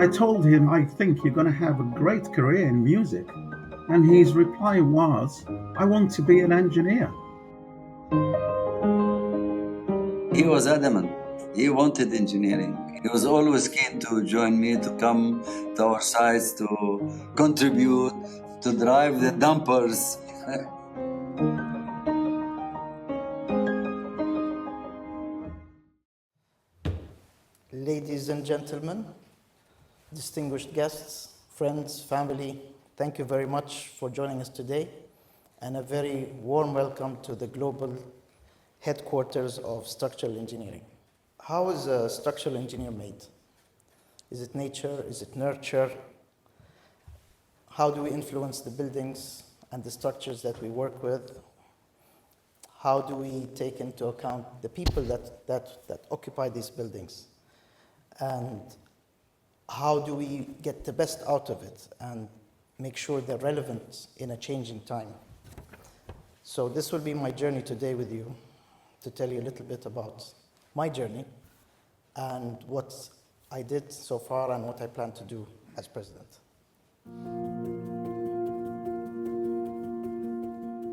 I told him, I think you're going to have a great career in music. And his reply was, I want to be an engineer. He was adamant. He wanted engineering. He was always keen to join me, to come to our sites, to contribute, to drive the dumpers. Ladies and gentlemen, distinguished guests, friends, family, thank you very much for joining us today, and a very warm welcome to the global headquarters of structural engineering. How is a structural engineer made? Is it nature? Is it nurture? How do we influence the buildings and the structures that we work with? How do we take into account the people that occupy these buildings? And how do we get the best out of it and make sure they're relevant in a changing time? So this will be my journey today with you, to tell you a little bit about my journey and what I did so far and what I plan to do as president.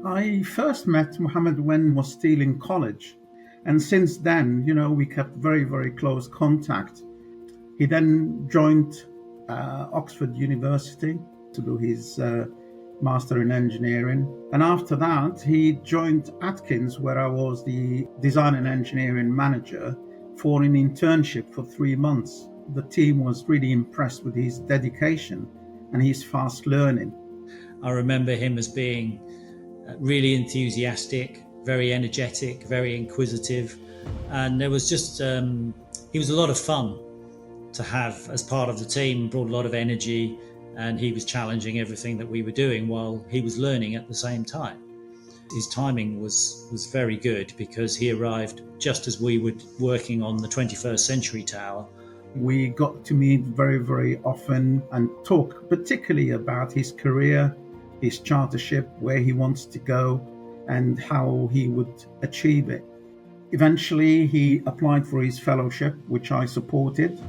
I first met Mohamad when he was still in college. And since then, we kept very, very close contact. He then joined Oxford University to do his Master in Engineering. And after that, he joined Atkins, where I was the Design and Engineering Manager, for an internship for 3 months. The team was really impressed with his dedication and his fast learning. I remember him as being really enthusiastic, very energetic, very inquisitive. And there was just, he was a lot of fun to have as part of the team, brought a lot of energy, and he was challenging everything that we were doing while he was learning at the same time. His timing was very good because he arrived just as we were working on the 21st Century Tower. We got to meet very, very often and talk particularly about his career, his chartership, where he wants to go and how he would achieve it. Eventually, he applied for his fellowship, which I supported,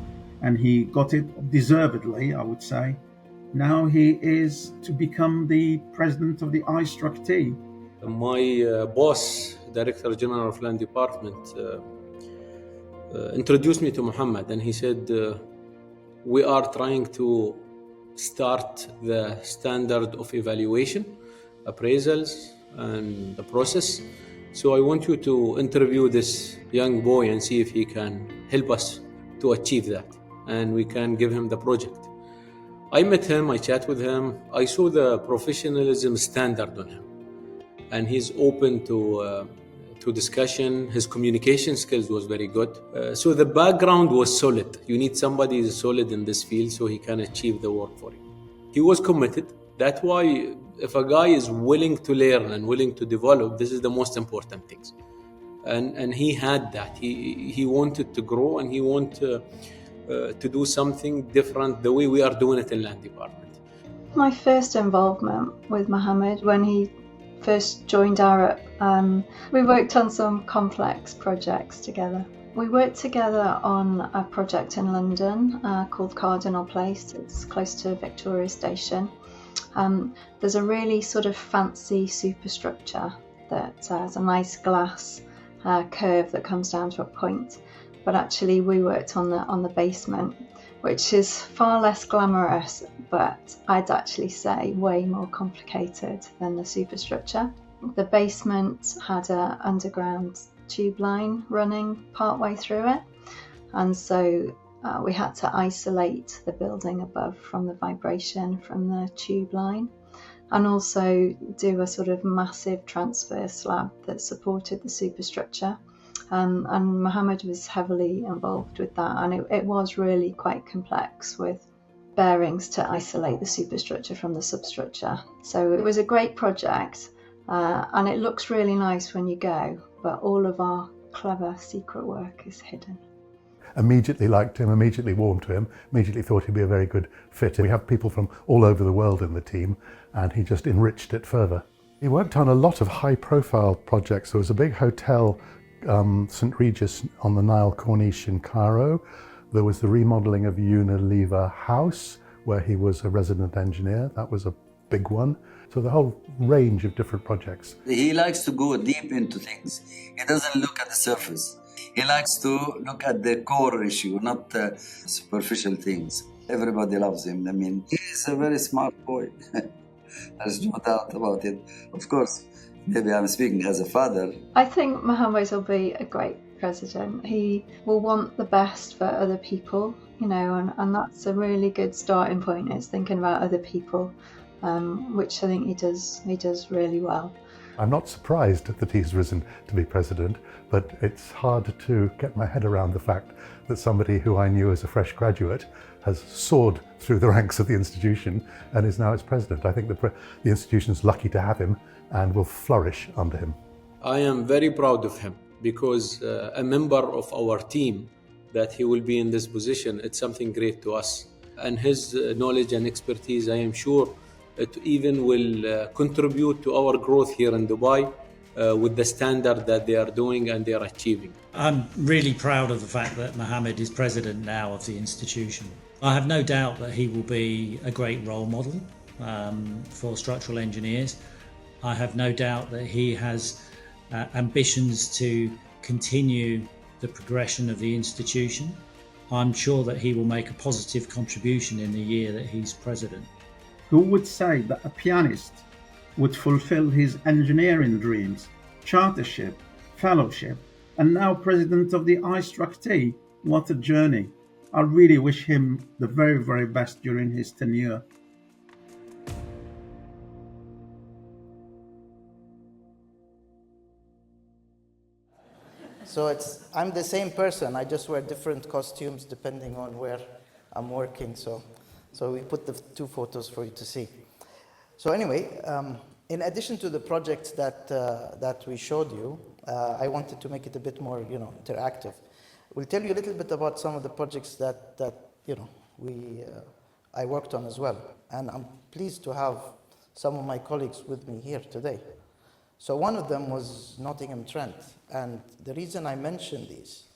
and he got it deservedly, I would say. Now he is to become the president of the IStructE. My boss, Director General of Land Department, introduced me to Mohamad, and he said, we are trying to start the standard of evaluation, appraisals, and the process. So I want you to interview this young boy and see if he can help us to achieve that, and we can give him the project. I met him, I chat with him, I saw the professionalism standard on him, and he's open to discussion. His communication skills was very good. So the background was solid. You need somebody who's solid in this field so he can achieve the work for you. He was committed. That's why if a guy is willing to learn and willing to develop, this is the most important things. And he had that. He wanted to grow, and he wanted to do something different the way we are doing it in Land Department. My first involvement with Mohamad, when he first joined Arup, we worked on some complex projects together. We worked together on a project in London called Cardinal Place. It's close to Victoria Station. There's a really sort of fancy superstructure that has a nice glass curve that comes down to a point. But actually we worked on the basement, which is far less glamorous, but I'd actually say way more complicated than the superstructure. The basement had an underground tube line running partway through it, and so we had to isolate the building above from the vibration from the tube line, and also do a sort of massive transfer slab that supported the superstructure. And Mohamad was heavily involved with that, and it was really quite complex with bearings to isolate the superstructure from the substructure. So it was a great project, and it looks really nice when you go, but all of our clever secret work is hidden. Immediately liked him, immediately warmed to him, immediately thought he'd be a very good fit. We have people from all over the world in the team, and he just enriched it further. He worked on a lot of high-profile projects. There was a big hotel, St. Regis on the Nile Corniche in Cairo, There was the remodeling of Unilever House, where he was a resident engineer. That was a big one. So the whole range of different projects. He likes to go deep into things. He doesn't look at the surface. He likes to look at the core issue, not superficial things. Everybody loves him. I mean, he's a very smart boy. There's no doubt about it. Of course, maybe I'm speaking as a father. I think Mohammed will be a great president. He will want the best for other people, and that's a really good starting point, is thinking about other people, which I think he does really well. I'm not surprised that he's risen to be president, but it's hard to get my head around the fact that somebody who I knew as a fresh graduate has soared through the ranks of the institution and is now its president. I think the institution's lucky to have him and will flourish under him. I am very proud of him because a member of our team, that he will be in this position, it's something great to us. And his knowledge and expertise, I am sure, it even will contribute to our growth here in Dubai with the standard that they are doing and they are achieving. I'm really proud of the fact that Mohammed is president now of the institution. I have no doubt that he will be a great role model for structural engineers. I have no doubt that he has ambitions to continue the progression of the institution. I'm sure that he will make a positive contribution in the year that he's president. Who would say that a pianist would fulfill his engineering dreams, chartership, fellowship, and now president of the IStructE? What a journey. I really wish him the very, very best during his tenure. So I'm the same person. I just wear different costumes depending on where I'm working. So we put the two photos for you to see. So anyway, in addition to the projects that we showed you, I wanted to make it a bit more, interactive. We'll tell you a little bit about some of the projects that I worked on as well. And I'm pleased to have some of my colleagues with me here today. So one of them was Nottingham Trent. And the reason I mention these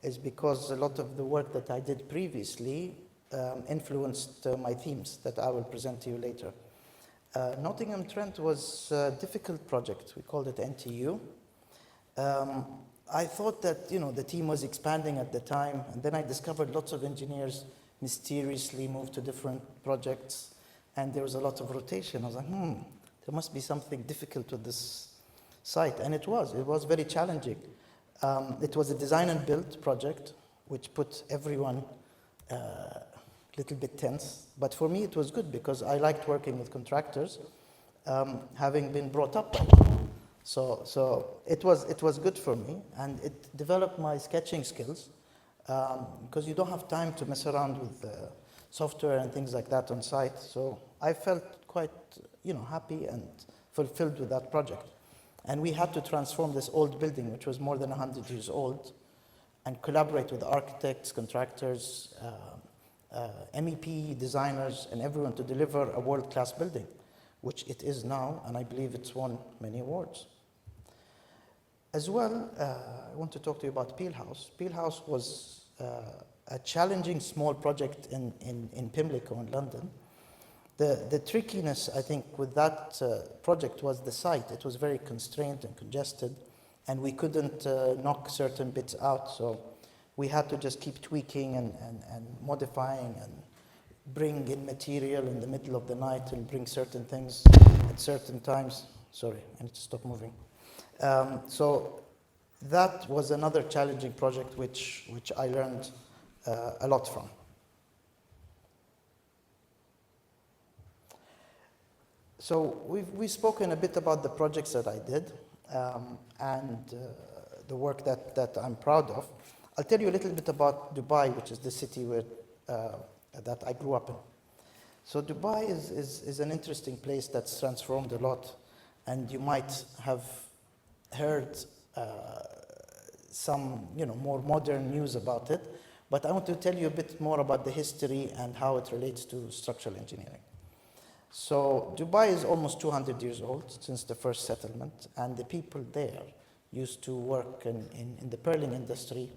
is because a lot of the work that I did previously influenced my themes that I will present to you later. Nottingham Trent was a difficult project. We called it NTU. I thought that the team was expanding at the time, and then I discovered lots of engineers mysteriously moved to different projects, and there was a lot of rotation. I was like, there must be something difficult with this site, and it was very challenging. It was a design and build project, which put everyone a little bit tense, but for me it was good because I liked working with contractors, having been brought up by them. So it was good for me, and it developed my sketching skills because you don't have time to mess around with software and things like that on site. So I felt quite happy and fulfilled with that project. And we had to transform this old building, which was more than 100 years old, and collaborate with architects, contractors, MEP, designers, and everyone to deliver a world-class building, which it is now, and I believe it's won many awards. As well, I want to talk to you about Peel House. Peel House was a challenging small project in Pimlico in London. The trickiness, I think, with that project was the site. It was very constrained and congested, and we couldn't knock certain bits out. So we had to just keep tweaking and modifying and bring in material in the middle of the night and bring certain things at certain times. Sorry, I need to stop moving. So that was another challenging project which I learned a lot from. So we've spoken a bit about the projects that I did and the work that I'm proud of. I'll tell you a little bit about Dubai, which is the city that I grew up in. So Dubai is an interesting place that's transformed a lot, and you might have heard some more modern news about it, but I want to tell you a bit more about the history and how it relates to structural engineering. So Dubai is almost 200 years old since the first settlement, and the people there used to work in the pearling industry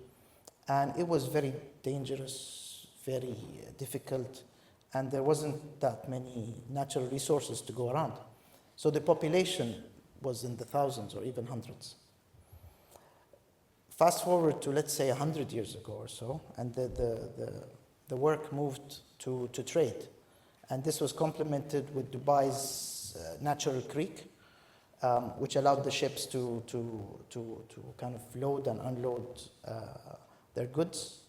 And it was very dangerous, very difficult, and there wasn't that many natural resources to go around. So the population was in the thousands or even hundreds. Fast forward to, let's say, 100 years ago or so, and the work moved to trade. And this was complemented with Dubai's natural creek, which allowed the ships to kind of load and unload their goods.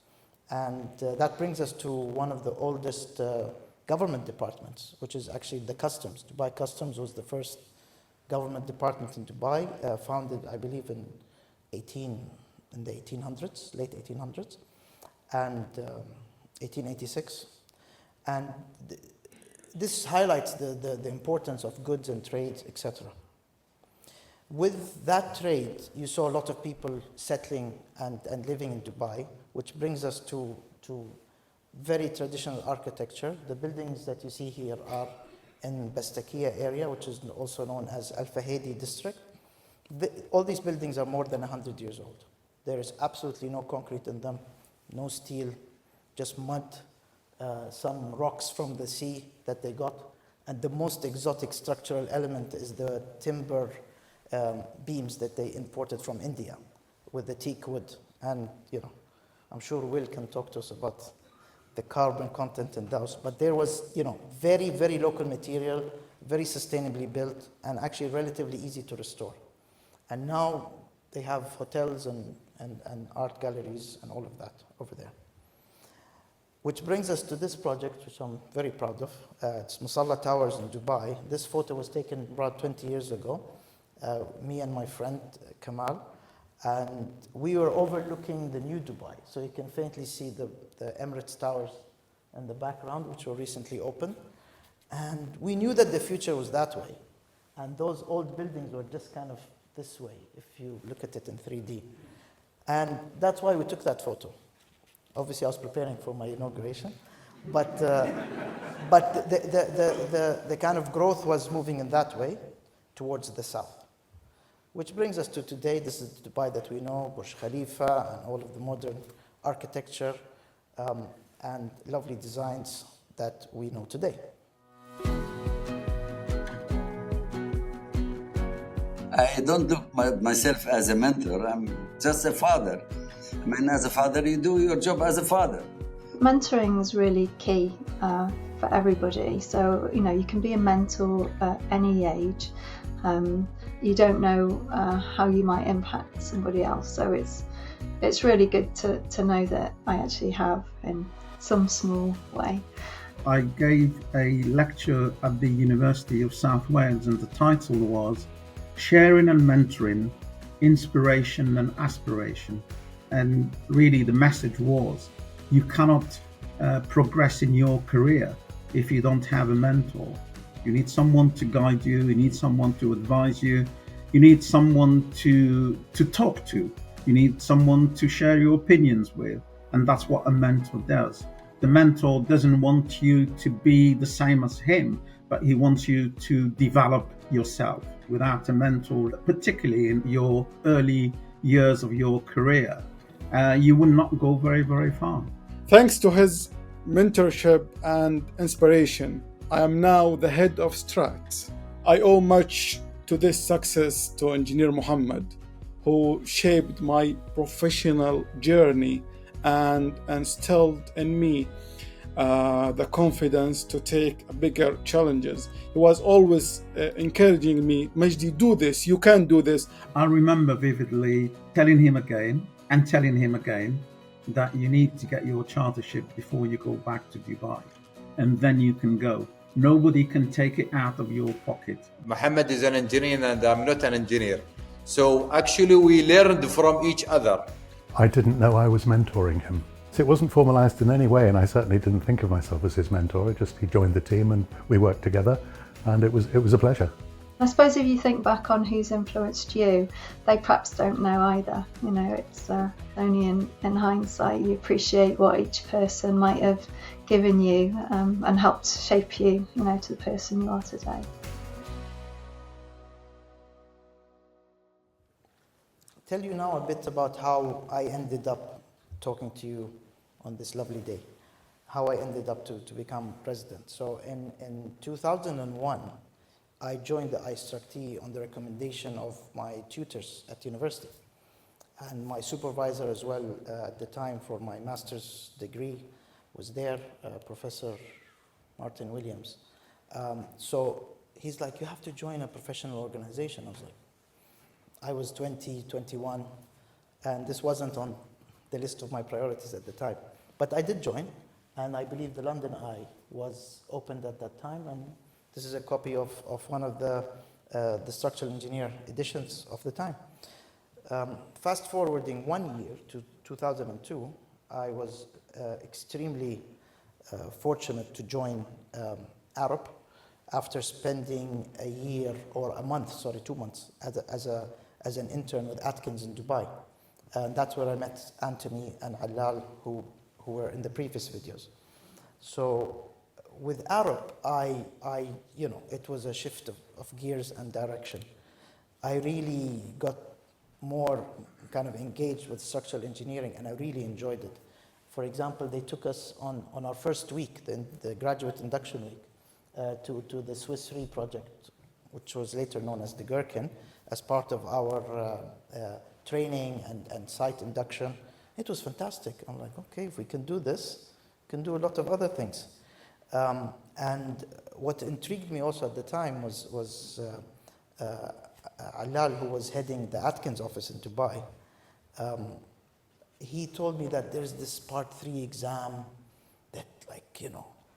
And that brings us to one of the oldest government departments, which is actually the customs. Dubai Customs was the first government department in Dubai, founded, I believe, in the 1800s, late 1800s, and 1886. And this highlights the importance of goods and trade, etc. With that trade, you saw a lot of people settling and living in Dubai, which brings us to very traditional architecture. The buildings that you see here are in Bastakia area, which is also known as Al Fahedi district. All these buildings are more than 100 years old. There is absolutely no concrete in them, no steel, just mud, some rocks from the sea that they got. And the most exotic structural element is the timber beams that they imported from India with the teak wood. And, I'm sure Will can talk to us about the carbon content in those. But there was, very, very local material, very sustainably built, and actually relatively easy to restore. And now they have hotels and art galleries and all of that over there. Which brings us to this project, which I'm very proud of. It's Musalla Towers in Dubai. This photo was taken about 20 years ago. Me and my friend Kamal, and we were overlooking the new Dubai. So you can faintly see the Emirates Towers in the background, which were recently opened. And we knew that the future was that way. And those old buildings were just kind of this way, if you look at it in 3D. And that's why we took that photo. Obviously, I was preparing for my inauguration, but the kind of growth was moving in that way towards the south. Which brings us to today. This is Dubai that we know, Burj Khalifa, and all of the modern architecture and lovely designs that we know today. I don't look myself as a mentor. I'm just a father. I mean, as a father, you do your job as a father. Mentoring is really key for everybody. So, you can be a mentor at any age. You don't know how you might impact somebody else. So it's really good to know that I actually have in some small way. I gave a lecture at the University of South Wales, and the title was Sharing and Mentoring, Inspiration and Aspiration. And really the message was, you cannot progress in your career if you don't have a mentor. You need someone to guide you, you need someone to advise you, you need someone to talk to, you need someone to share your opinions with, and that's what a mentor does. The mentor doesn't want you to be the same as him, but he wants you to develop yourself. Without a mentor, particularly in your early years of your career, you will not go very, very far. Thanks to his mentorship and inspiration, I am now the head of IStructE. I owe much to this success to Engineer Mohamad, who shaped my professional journey and instilled in me the confidence to take bigger challenges. He was always encouraging me, Majdi, do this, you can do this. I remember vividly telling him again that you need to get your chartership before you go back to Dubai, and then you can go. Nobody can take it out of your pocket. Mohamad is an engineer and I'm not an engineer. So actually we learned from each other. I didn't know I was mentoring him. So it wasn't formalized in any way, and I certainly didn't think of myself as his mentor. He joined the team and we worked together, and it was a pleasure. I suppose if you think back on who's influenced you, they perhaps don't know either. It's only in hindsight you appreciate what each person might have given you and helped shape you, to the person you are today. Tell you now a bit about how I ended up talking to you on this lovely day, how I ended up to become president. So in 2001, I joined the IStructE on the recommendation of my tutors at university and my supervisor as well at the time for my master's degree was there, Professor Martin Williams. So he's like, you have to join a professional organization. I was like, I was 20, 21, and this wasn't on the list of my priorities at the time. But I did join, and I believe the London Eye was opened at that time, and this is a copy of one of the structural engineer editions of the time. Fast forwarding 1 year to 2002, I was extremely fortunate to join Arup after spending a year or a month, sorry, 2 months as an intern with Atkins in Dubai. And that's where I met Anthony and Alal, who were in the previous videos. So with Arup, it was a shift of gears and direction. I really got more kind of engaged with structural engineering, and I really enjoyed it. For example, they took us on our first week, the graduate induction week, to the Swiss Re project, which was later known as the Gherkin, as part of our training and site induction. It was fantastic. I'm like, okay, if we can do this, we can do a lot of other things. And what intrigued me also at the time was Alal, who was heading the Atkins office in Dubai. He told me that there's this part 3 exam that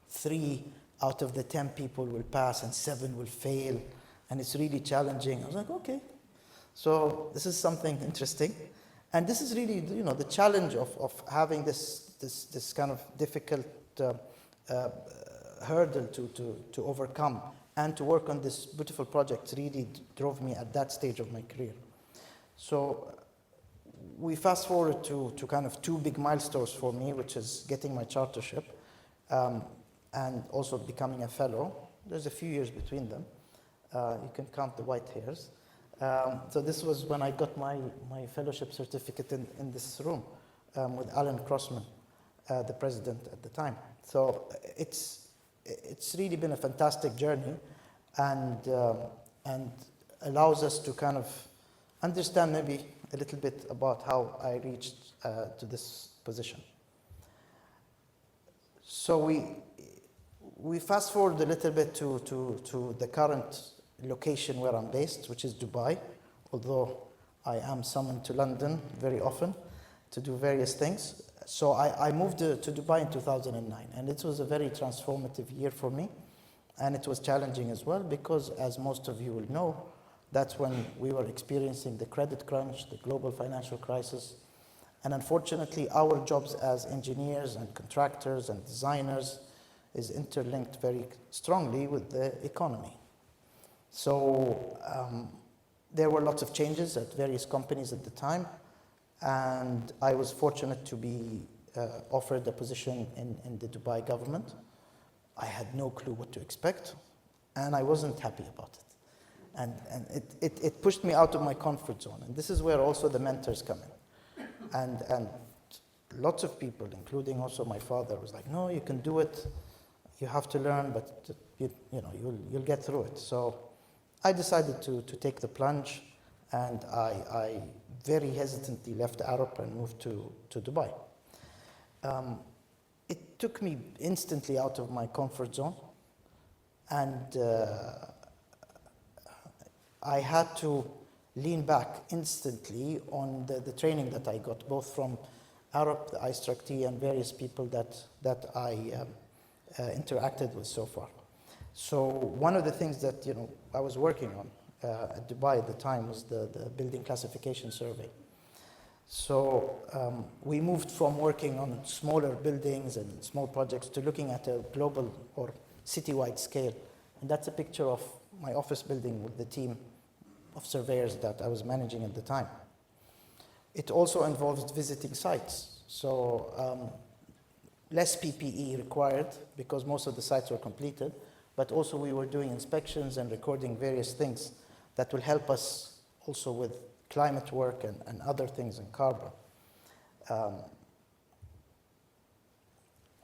3 out of the 10 people will pass and 7 will fail, and it's really challenging. I was like, okay. So this is something interesting. And this is really, the challenge of having this kind of difficult hurdle to overcome and to work on this beautiful project really drove me at that stage of my career. So we fast forward to kind of 2 big milestones for me, which is getting my chartership and also becoming a fellow. There's a few years between them. You can count the white hairs. So this was when I got my fellowship certificate in this room with Alan Crossman, the president at the time. So it's really been a fantastic journey, and allows us to kind of understand maybe a little bit about how I reached to this position. So we fast forward a little bit to the current location where I'm based, which is Dubai, although I am summoned to London very often to do various things. So I moved to Dubai in 2009, and it was a very transformative year for me, and it was challenging as well because, as most of you will know, that's when we were experiencing the credit crunch, the global financial crisis, and unfortunately our jobs as engineers and contractors and designers is interlinked very strongly with the economy. So there were lots of changes at various companies at the time, and I was fortunate to be offered a position in the Dubai government. I had no clue what to expect, and I wasn't happy about it. And it pushed me out of my comfort zone, and this is where also the mentors come in. And lots of people, including also my father, was like, no, you can do it, you have to learn, but you'll get through it. So I decided to take the plunge, and I very hesitantly left Arup and moved to Dubai. It took me instantly out of my comfort zone, and I had to lean back instantly on the training that I got, both from Arup, the IStructE, and various people that I interacted with so far. So one of the things that I was working on at Dubai at the time was the building classification survey. So we moved from working on smaller buildings and small projects to looking at a global or citywide scale. And that's a picture of my office building with the team of surveyors that I was managing at the time. It also involves visiting sites. So less PPE required because most of the sites were completed, but also we were doing inspections and recording various things that will help us also with climate work and other things in carbon.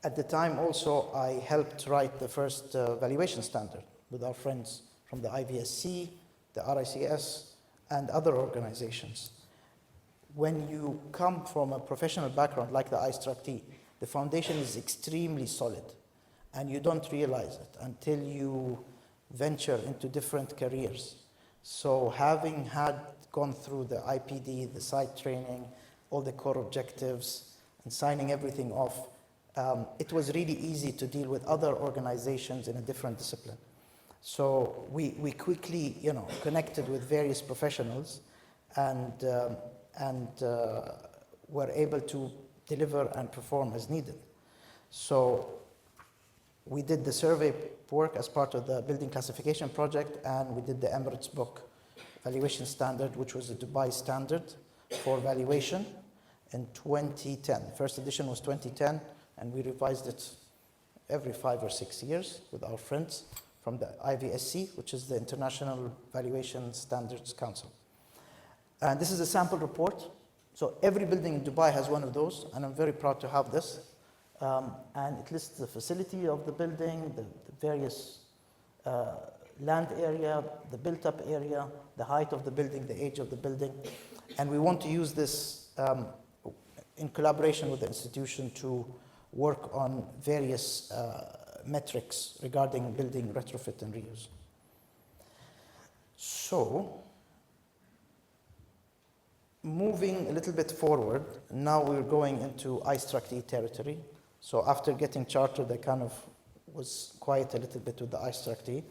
At the time also, I helped write the first valuation standard with our friends from the IVSC, the RICS, and other organizations. When you come from a professional background like the IStructE, the foundation is extremely solid, and you don't realize it until you venture into different careers. So having gone through the IPD, the site training, all the core objectives, and signing everything off, it was really easy to deal with other organizations in a different discipline. So we quickly, connected with various professionals and were able to deliver and perform as needed. So we did the survey work as part of the building classification project, and we did the Emirates book valuation standard, which was a Dubai standard for valuation in 2010. First edition was 2010, and we revised it every 5 or 6 years with our friends from the IVSC, which is the International Valuation Standards Council. And this is a sample report. So every building in Dubai has one of those, and I'm very proud to have this. And it lists the facility of the building, the various land area, the built-up area, the height of the building, the age of the building. And we want to use this in collaboration with the institution to work on various metrics regarding building retrofit and reuse. So, moving a little bit forward, now we're going into IStructE territory. So after getting chartered, I kind of was quiet a little bit with the IStructE,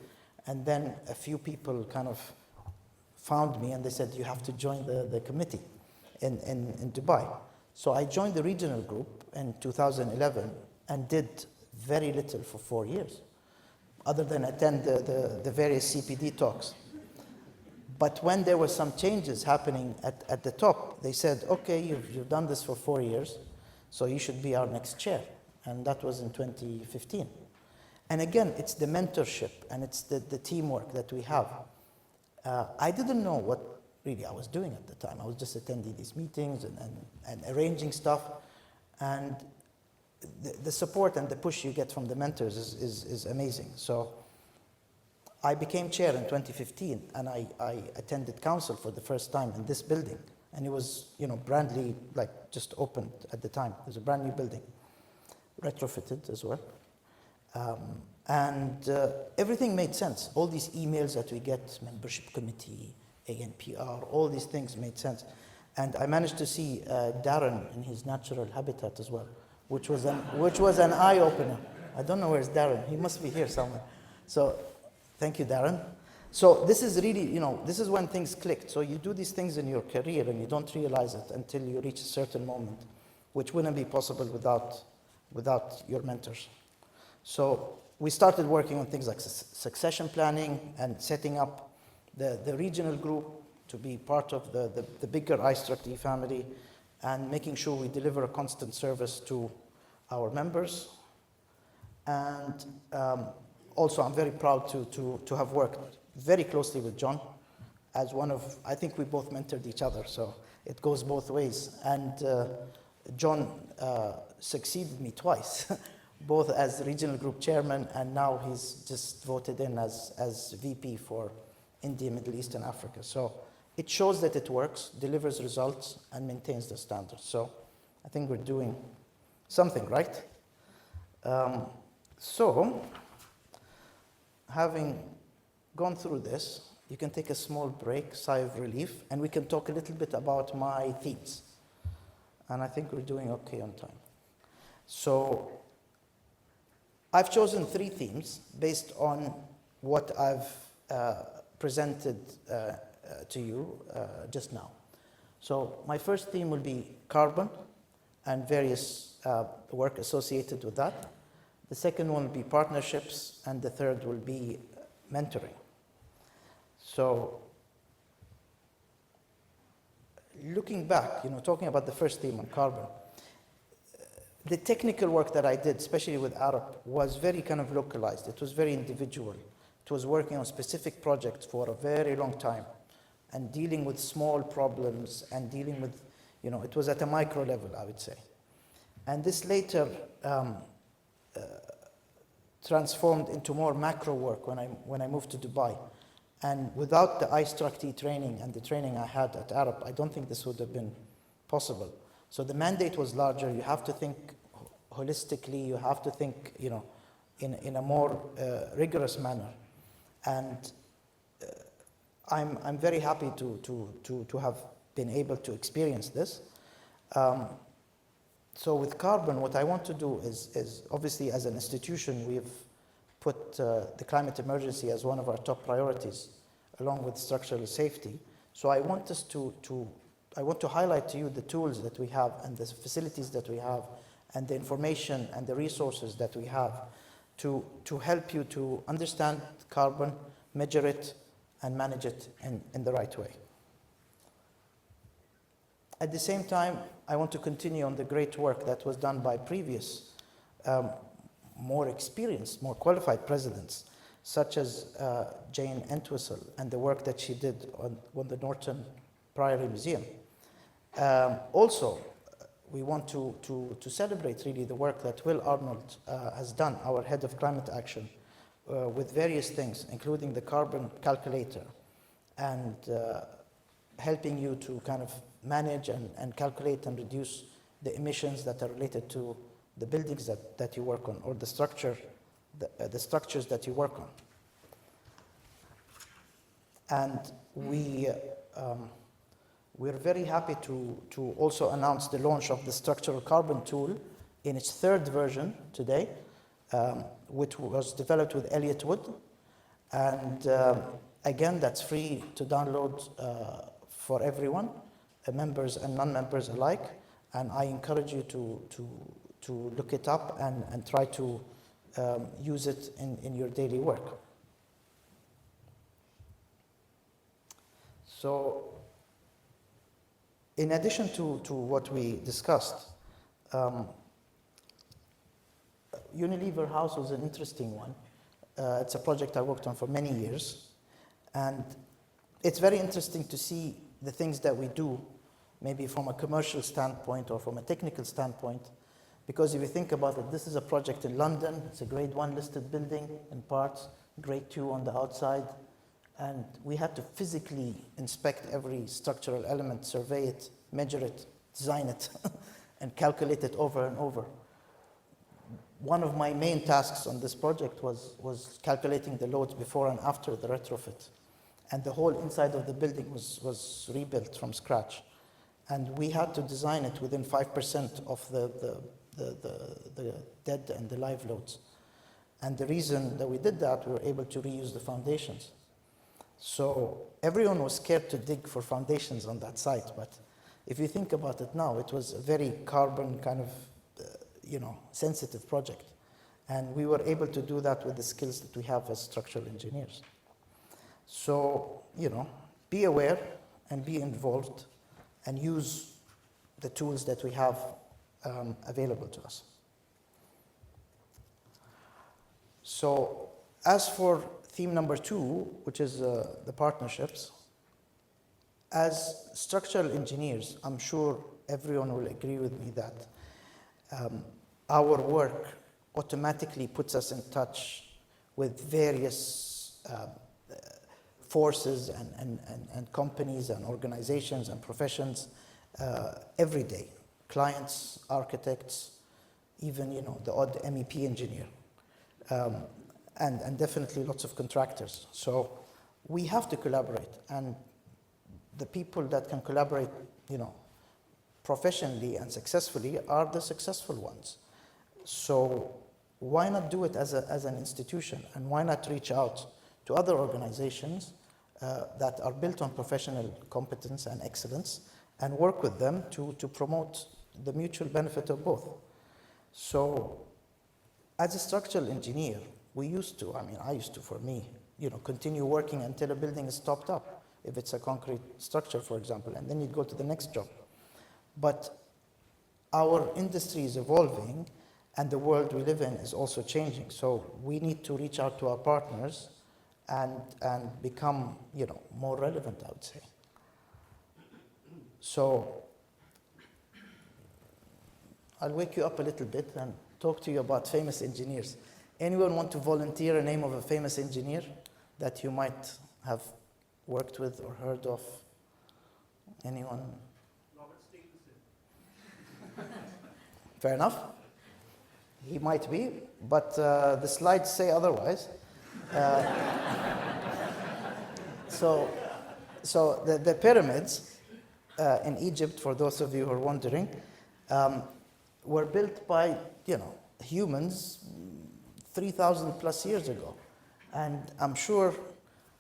and then a few people kind of found me and they said, you have to join the committee in Dubai. So I joined the regional group in 2011 and did very little for 4 years, other than attend the various CPD talks. But when there were some changes happening at the top, they said, okay, you've done this for 4 years, so you should be our next chair. And that was in 2015. And again, it's the mentorship and it's the teamwork that we have. I didn't know what really I was doing at the time. I was just attending these meetings and arranging stuff. And the support and the push you get from the mentors is amazing. So I became chair in 2015, and I attended council for the first time in this building. And it was, brand new, like just opened at the time. It was a brand new building, retrofitted as well. And everything made sense. All these emails that we get, membership committee, ANPR, all these things made sense. And I managed to see Darren in his natural habitat as well, which was an eye-opener. I don't know where's Darren. He must be here somewhere. So thank you, Darren. So this is really, this is when things clicked. So you do these things in your career and you don't realize it until you reach a certain moment, which wouldn't be possible without your mentors. So we started working on things like succession planning and setting up the regional group to be part of the bigger IStructE family, and making sure we deliver a constant service to our members. And also, I'm very proud to have worked very closely with John as I think we both mentored each other, so it goes both ways. And John succeeded me twice, both as the regional group chairman, and now he's just voted in as VP for India, Middle East, and Africa. So it shows that it works, delivers results, and maintains the standards. So I think we're doing something right. So having gone through this, you can take a small break, sigh of relief, and we can talk a little bit about my themes. And I think we're doing okay on time. So I've chosen 3 themes based on what I've presented to you just now. So my first theme will be carbon and various work associated with that. The second one will be partnerships, and the third will be mentoring. So looking back, talking about the first theme on carbon, the technical work that I did, especially with Arab, was very kind of localized. It was very individual. It was working on specific projects for a very long time and dealing with small problems and dealing with, it was at a micro level, I would say. And this later transformed into more macro work when I moved to Dubai. And without the IStructE training and the training I had at Arab, I don't think this would have been possible. So the mandate was larger. You have to think holistically. You have to think, in a more rigorous manner. And I'm very happy to have been able to experience this. So with Carbon, what I want to do is obviously as an institution, we've put the climate emergency as one of our top priorities, along with structural safety. So I want us I want to highlight to you the tools that we have and the facilities that we have and the information and the resources that we have to help you to understand carbon, measure it, and manage it in the right way. At the same time, I want to continue on the great work that was done by previous, more experienced, more qualified presidents, such as Jane Entwistle and the work that she did on the Norton Priory Museum. Also, we want to celebrate really the work that Will Arnold has done, our head of climate action, with various things, including the carbon calculator, and helping you to kind of manage and calculate and reduce the emissions that are related to the buildings that you work on, or the structures that you work on. And we're very happy to also announce the launch of the structural carbon tool in its third version today, which was developed with Elliott Wood. And again, that's free to download for everyone, members and non-members alike. And I encourage you to look it up and try to use it in your daily work. So, in addition to what we discussed, Unilever House was an interesting one. It's a project I worked on for many years. And it's very interesting to see the things that we do, maybe from a commercial standpoint or from a technical standpoint. Because if you think about it, this is a project in London. It's a grade 1 listed building in parts, grade 2 on the outside. And we had to physically inspect every structural element, survey it, measure it, design it, and calculate it over and over. One of my main tasks on this project was calculating the loads before and after the retrofit. And the whole inside of the building was rebuilt from scratch. And we had to design it within 5% of the dead and the live loads. And the reason that we did that, we were able to reuse the foundations. So everyone was scared to dig for foundations on that site, but if you think about it now, it was a very carbon kind of, sensitive project. And we were able to do that with the skills that we have as structural engineers. So, be aware and be involved and use the tools that we have available to us. So, as for theme number 2, which is the partnerships, as structural engineers, I'm sure everyone will agree with me that our work automatically puts us in touch with various forces and companies and organizations and professions every day. Clients, architects, even the odd MEP engineer, and definitely lots of contractors. So we have to collaborate, and the people that can collaborate, professionally and successfully are the successful ones. So why not do it as an institution, and why not reach out to other organizations that are built on professional competence and excellence and work with them to promote the mutual benefit of both. So as a structural engineer, I used to, for me, continue working until a building is topped up, if it's a concrete structure, for example, and then you go to the next job. But our industry is evolving, and the world we live in is also changing. So we need to reach out to our partners and become, more relevant, I would say. So I'll wake you up a little bit and talk to you about famous engineers. Anyone want to volunteer a name of a famous engineer that you might have worked with or heard of? Anyone? Robert Stevenson. Fair enough. He might be, but the slides say otherwise. So the pyramids in Egypt, for those of you who are wondering, were built by humans 3,000 plus years ago. And I'm sure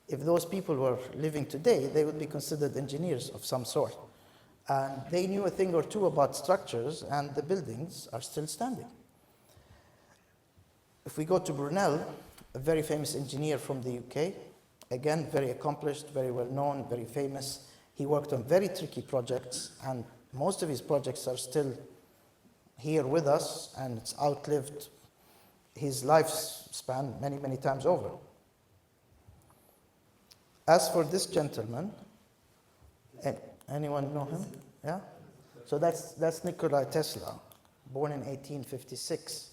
if those people were living today, they would be considered engineers of some sort. And they knew a thing or two about structures, and the buildings are still standing. If we go to Brunel, a very famous engineer from the UK, again, very accomplished, very well known, very famous. He worked on very tricky projects, and most of his projects are still here with us, and it's outlived his lifespan many, many times over. As for this gentleman, anyone know him? Yeah? So that's Nikola Tesla, born in 1856.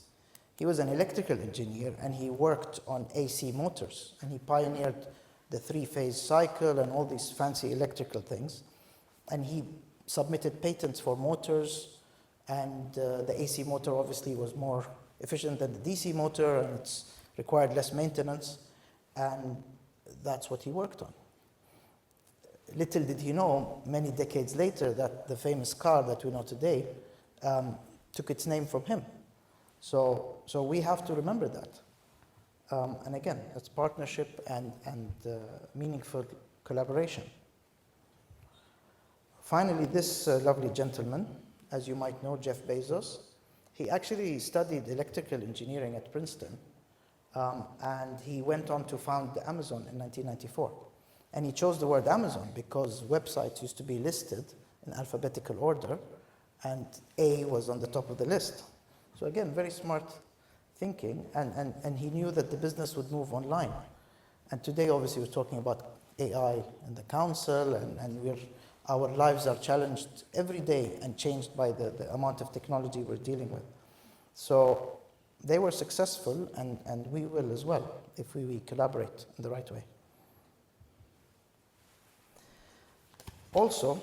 He was an electrical engineer, and he worked on AC motors, and he pioneered the three-phase cycle and all these fancy electrical things. And he submitted patents for motors, and the AC motor obviously was more efficient than the DC motor, and it's required less maintenance, and that's what he worked on. Little did he know, many decades later, that the famous car that we know today took its name from him. So we have to remember that. And again, it's partnership and meaningful collaboration. Finally, this lovely gentleman, as you might know, Jeff Bezos, he actually studied electrical engineering at Princeton, and he went on to found Amazon in 1994. And he chose the word Amazon because websites used to be listed in alphabetical order, and A was on the top of the list. So again, very smart thinking, and he knew that the business would move online. And today, obviously, we're talking about AI in the council, and our lives are challenged every day and changed by the amount of technology we're dealing with. So they were successful, and we will as well if we collaborate in the right way. Also,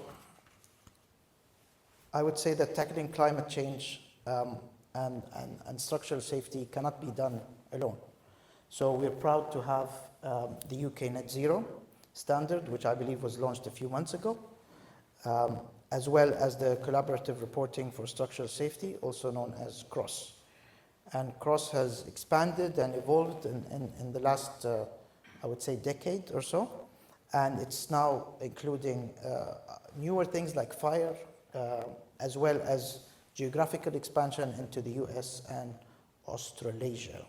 I would say that tackling climate change and structural safety cannot be done alone. So we're proud to have the UK Net Zero standard, which I believe was launched a few months ago, as well as the collaborative reporting for structural safety, also known as CROSS. And CROSS has expanded and evolved in the last, I would say, decade or so. And it's now including newer things like fire, as well as geographical expansion into the US and Australasia.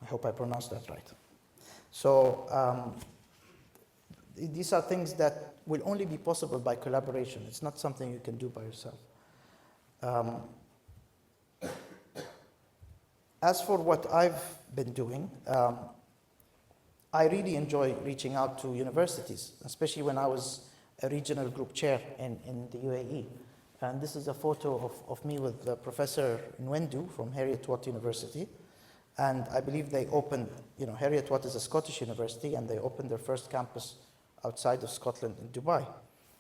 I hope I pronounced that right. So these are things that will only be possible by collaboration. It's not something you can do by yourself. As for what I've been doing, I really enjoy reaching out to universities, especially when I was a regional group chair in the UAE. And this is a photo of me with Professor Nwendu from Heriot-Watt University. And I believe they opened, Heriot-Watt is a Scottish university, and they opened their first campus outside of Scotland in Dubai.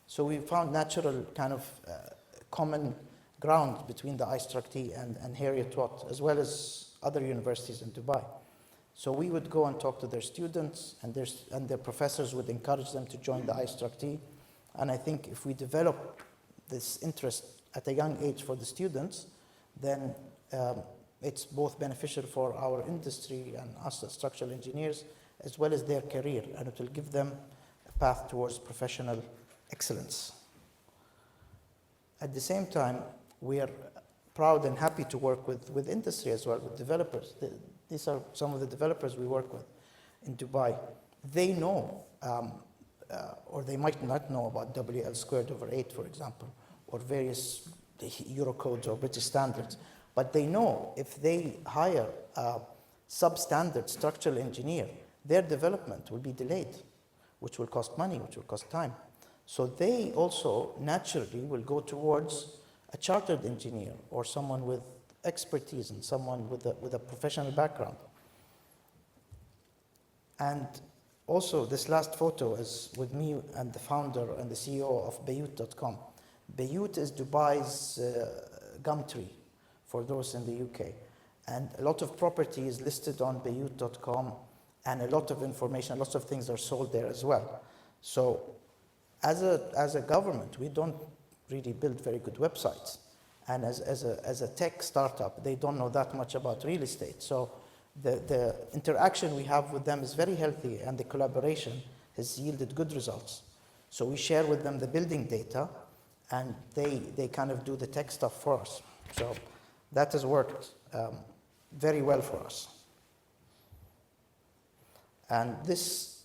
So we found natural kind of common ground between the IStructE and Heriot-Watt, as well as other universities in Dubai. So we would go and talk to their students, and their professors would encourage them to join the IStructE. And I think if we develop this interest at a young age for the students, then it's both beneficial for our industry and us as structural engineers, as well as their career, and it will give them a path towards professional excellence. At the same time, we are proud and happy to work with industry as well, with developers. These are some of the developers we work with in Dubai. They know, or they might not know about WL²/8, for example, or various Eurocodes or British standards, but they know if they hire a substandard structural engineer, their development will be delayed, which will cost money, which will cost time. So they also naturally will go towards a chartered engineer or someone with expertise and someone with a professional background. And also, this last photo is with me and the founder and the CEO of Bayut.com. Bayut is Dubai's gum tree, for those in the UK. And a lot of property is listed on Bayut.com, and a lot of information, lots of things are sold there as well. So as a government, we don't really build very good websites. And as a tech startup, they don't know that much about real estate. So the interaction we have with them is very healthy, and the collaboration has yielded good results. So we share with them the building data, and they kind of do the tech stuff for us. So that has worked very well for us. And this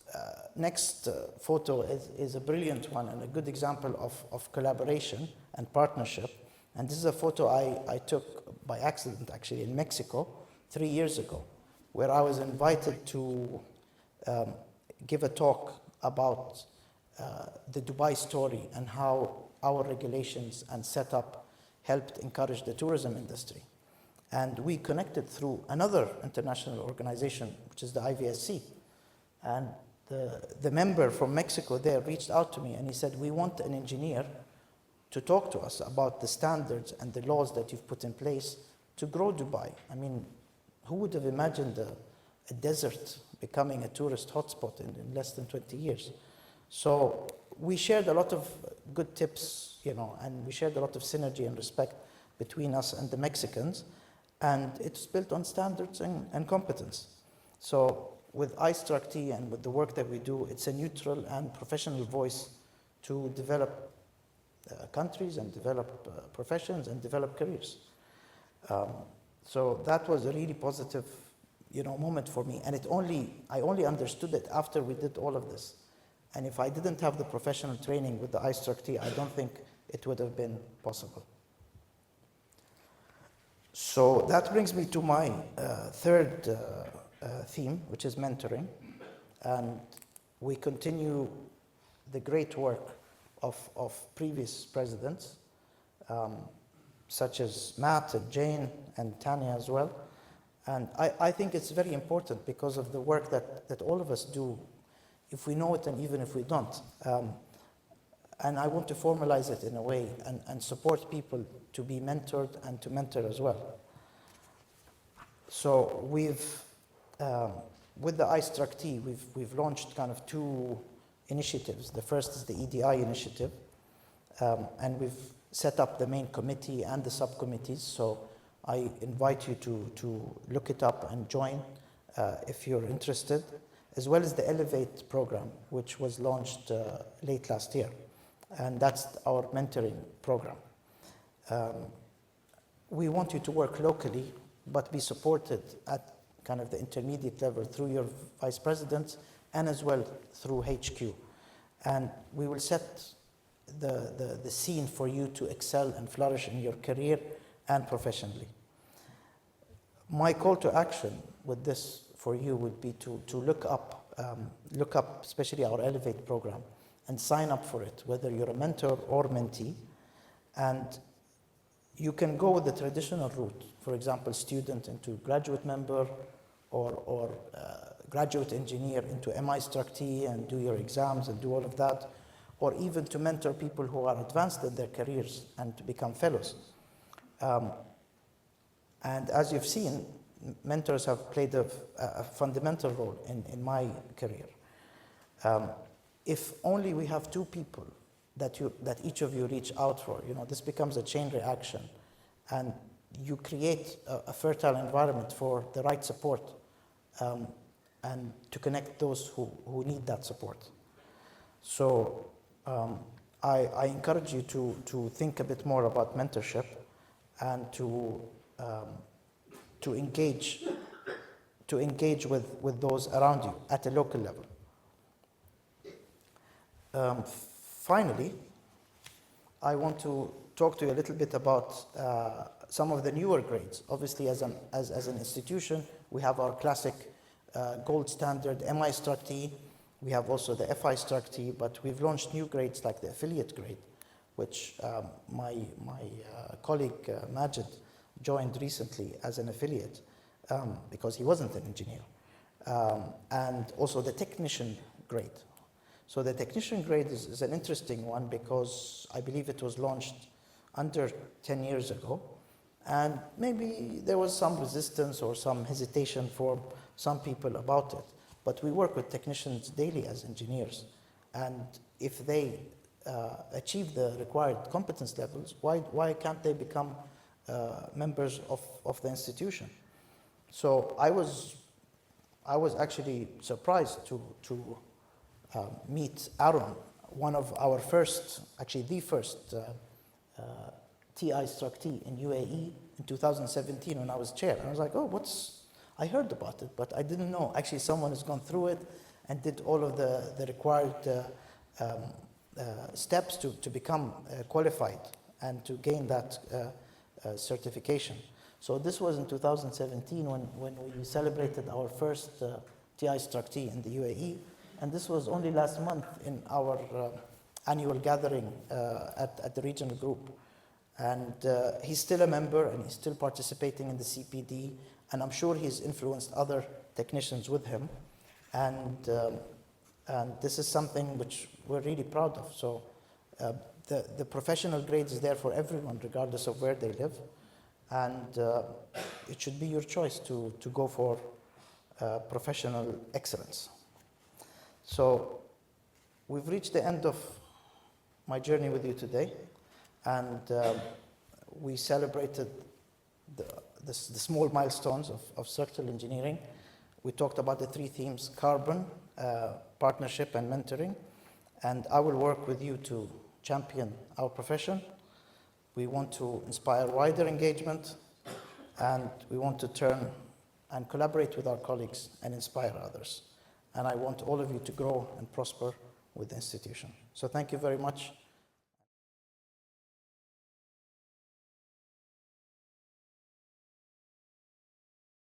next photo is a brilliant one and a good example of collaboration and partnership. And this is a photo I took by accident, actually, in Mexico 3 years ago, where I was invited to give a talk about the Dubai story and how our regulations and setup helped encourage the tourism industry. And we connected through another international organization, which is the IVSC. And the member from Mexico there reached out to me and he said, we want an engineer to talk to us about the standards and the laws that you've put in place to grow Dubai. I mean, who would have imagined a desert becoming a tourist hotspot in less than 20 years? So we shared a lot of good tips, and we shared a lot of synergy and respect between us and the Mexicans, and it's built on standards and competence. So with IStructE and with the work that we do, it's a neutral and professional voice to develop countries and develop professions and develop careers. So that was a really positive, moment for me. And I only understood it after we did all of this. And if I didn't have the professional training with the IStructE, I don't think it would have been possible. So that brings me to my third theme, which is mentoring. And we continue the great work of previous presidents, such as Matt and Jane and Tanya as well. And I think it's very important because of the work that all of us do, if we know it and even if we don't. And I want to formalize it in a way and support people to be mentored and to mentor as well. So we've, with the IStructE, we've launched kind of two initiatives. The first is the EDI initiative, and we've set up the main committee and the subcommittees. So I invite you to look it up and join if you're interested, as well as the Elevate program, which was launched late last year. And that's our mentoring program. We want you to work locally, but be supported at kind of the intermediate level through your vice presidents and as well through HQ. And we will set the scene for you to excel and flourish in your career and professionally. My call to action with this for you would be to look up especially our Elevate program and sign up for it, whether you're a mentor or mentee. And you can go with the traditional route, for example, student into graduate member or graduate engineer into IStructE and do your exams and do all of that, or even to mentor people who are advanced in their careers and to become fellows. And as you've seen, mentors have played a fundamental role in my career. If only we have two people that each of you reach out for, this becomes a chain reaction, and you create a fertile environment for the right support and to connect those who need that support. So I encourage you to think a bit more about mentorship and to engage with those around you at a local level. Finally, I want to talk to you a little bit about some of the newer grades. Obviously, as an institution, we have our classic gold standard IStructE. We have also the FIStructE, but we've launched new grades like the affiliate grade, which my colleague Majid joined recently as an affiliate because he wasn't an engineer. And also the technician grade. So the technician grade is an interesting one because I believe it was launched under 10 years ago. And maybe there was some resistance or some hesitation for some people about it. But we work with technicians daily as engineers. And if they achieve the required competence levels, why can't they become members of the institution? So I was actually surprised to meet Aaron, one of our first, actually the first IStructE in UAE in 2017 when I was chair. And I was like, oh, I heard about it, but I didn't know. Actually, someone has gone through it and did all of the required steps to become qualified and to gain that certification. So this was in 2017 when we celebrated our first IStructE in the UAE, and this was only last month in our annual gathering at the regional group. And he's still a member and he's still participating in the CPD, and I'm sure he's influenced other technicians with him. And this is something which we're really proud of. So the professional grade is there for everyone, regardless of where they live. And it should be your choice to go for professional excellence. So we've reached the end of my journey with you today. And we celebrated the small milestones of structural engineering. We talked about the three themes: carbon, partnership, and mentoring. And I will work with you to champion our profession. We want to inspire wider engagement, and we want to turn and collaborate with our colleagues and inspire others. And I want all of you to grow and prosper with the institution. So thank you very much.